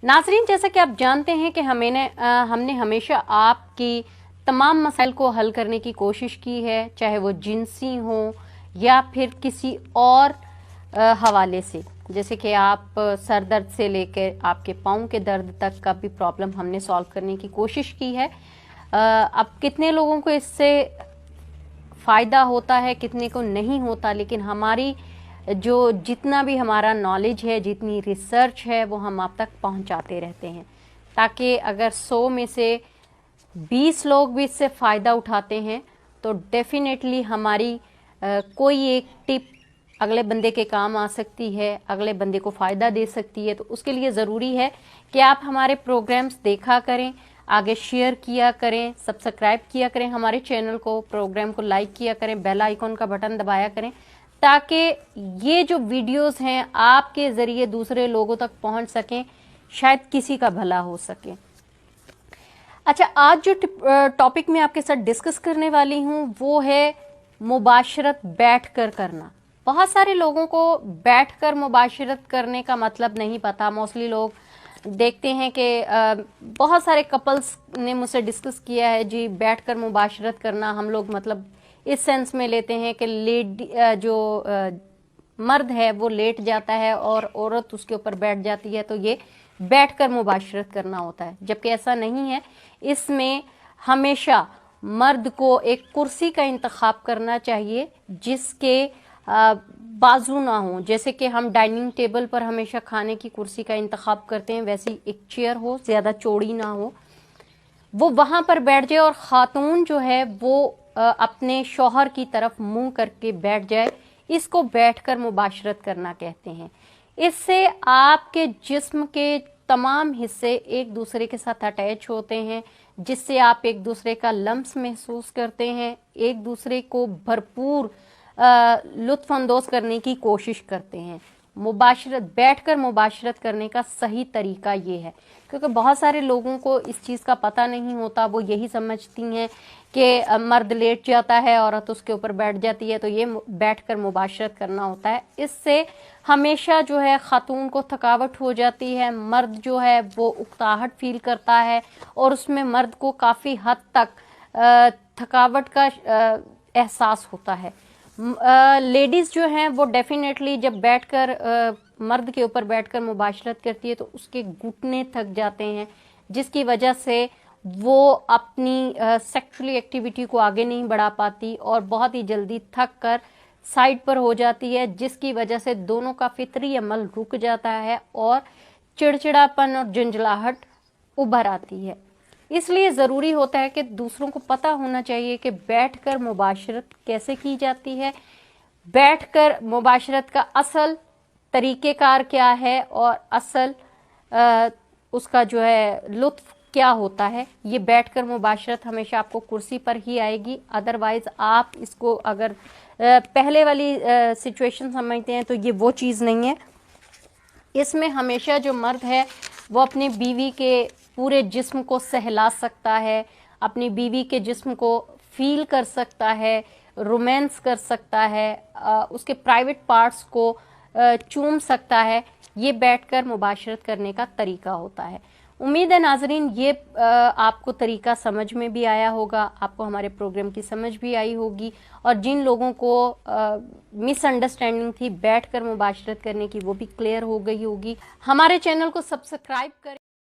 नाज़रीन, जैसा कि आप जानते हैं कि हमने हमेशा आपकी तमाम मसाइल को हल करने की कोशिश की है, चाहे वो जिनसी हो या फिर किसी और हवाले से। जैसे कि आप सर दर्द से लेकर आपके पाँव के दर्द तक का भी प्रॉब्लम हमने सॉल्व करने की कोशिश की है। अब कितने लोगों को इससे फ़ायदा होता है, कितने को नहीं होता, लेकिन हमारी जो जितना भी हमारा नॉलेज है, जितनी रिसर्च है, वो हम आप तक पहुंचाते रहते हैं, ताकि अगर 100 में से 20 लोग भी इससे फ़ायदा उठाते हैं तो डेफिनेटली हमारी कोई एक टिप अगले बंदे के काम आ सकती है, अगले बंदे को फ़ायदा दे सकती है। तो उसके लिए ज़रूरी है कि आप हमारे प्रोग्राम्स देखा करें, आगे शेयर किया करें, सब्सक्राइब किया करें हमारे चैनल को, प्रोग्राम को लाइक किया करें, बेल आइकॉन का बटन दबाया करें, ताकि ये जो वीडियोस हैं आपके ज़रिए दूसरे लोगों तक पहुंच सकें, शायद किसी का भला हो सके। अच्छा, आज जो टॉपिक मैं आपके साथ डिस्कस करने वाली हूँ वो है मुबाशरत बैठकर करना। बहुत सारे लोगों को बैठकर मुबाशरत करने का मतलब नहीं पता। मोस्टली लोग देखते हैं कि बहुत सारे कपल्स ने मुझसे डिस्कस किया है, जी बैठकर मुबाशरत करना हम लोग मतलब इस सेंस में लेते हैं कि मर्द है वो लेट जाता है और औरत उसके ऊपर बैठ जाती है, तो ये बैठकर मुबाशरत करना होता है, जबकि ऐसा नहीं है। इसमें हमेशा मर्द को एक कुर्सी का इंतखाब करना चाहिए जिसके बाजू ना हो। जैसे कि हम डाइनिंग टेबल पर हमेशा खाने की कुर्सी का इंतखाब करते हैं, वैसी एक चेयर हो, ज़्यादा चौड़ी ना हो, वो वहाँ पर बैठ जाए और ख़ातून जो है वो अपने शौहर की तरफ मुंह करके बैठ जाए। इसको बैठकर मुबाशरत करना कहते हैं। इससे आपके जिस्म के तमाम हिस्से एक दूसरे के साथ अटैच होते हैं, जिससे आप एक दूसरे का लम्स महसूस करते हैं, एक दूसरे को भरपूर लुत्फ अंदोज करने की कोशिश करते हैं। बैठकर मुबाशरत करने का सही तरीका ये है, क्योंकि बहुत सारे लोगों को इस चीज़ का पता नहीं होता। वो यही समझती हैं कि मर्द लेट जाता है, औरत उसके ऊपर बैठ जाती है, तो ये बैठकर मुबाशरत करना होता है। इससे हमेशा जो है खातून को थकावट हो जाती है, मर्द जो है वो उकताहट फील करता है और उसमें मर्द को काफ़ी हद तक थकावट का एहसास होता है। लेडीज़ जो हैं वो डेफिनेटली जब बैठकर मर्द के ऊपर बैठकर मुबाशरत करती है तो उसके घुटने थक जाते हैं, जिसकी वजह से वो अपनी सेक्सुअली एक्टिविटी को आगे नहीं बढ़ा पाती और बहुत ही जल्दी थक कर साइड पर हो जाती है, जिसकी वजह से दोनों का फितरी अमल रुक जाता है और चिड़चिड़ापन और झंझलाहट उभर आती है। इसलिए ज़रूरी होता है कि दूसरों को पता होना चाहिए कि बैठकर मुबाशरत कैसे की जाती है, बैठकर मुबाशरत का असल तरीक़ेकार क्या है और असल उसका जो है लुत्फ़ क्या होता है। ये बैठकर मुबाशरत हमेशा आपको कुर्सी पर ही आएगी। अदरवाइज़ आप इसको अगर पहले वाली सिचुएशन समझते हैं तो ये वो चीज़ नहीं है। इसमें हमेशा जो मर्द है वो अपनी बीवी के पूरे जिस्म को सहला सकता है, अपनी बीवी के जिस्म को फील कर सकता है, रोमांस कर सकता है, उसके प्राइवेट पार्ट्स को चूम सकता है। ये बैठकर मुबाशरत करने का तरीका होता है। उम्मीद है नाजरीन ये आपको तरीका समझ में भी आया होगा, आपको हमारे प्रोग्राम की समझ भी आई होगी, और जिन लोगों को मिसअंडरस्टैंडिंग थी बैठकर मुबाशरत करने की वो भी क्लियर हो गई होगी। हमारे चैनल को सब्सक्राइब करें।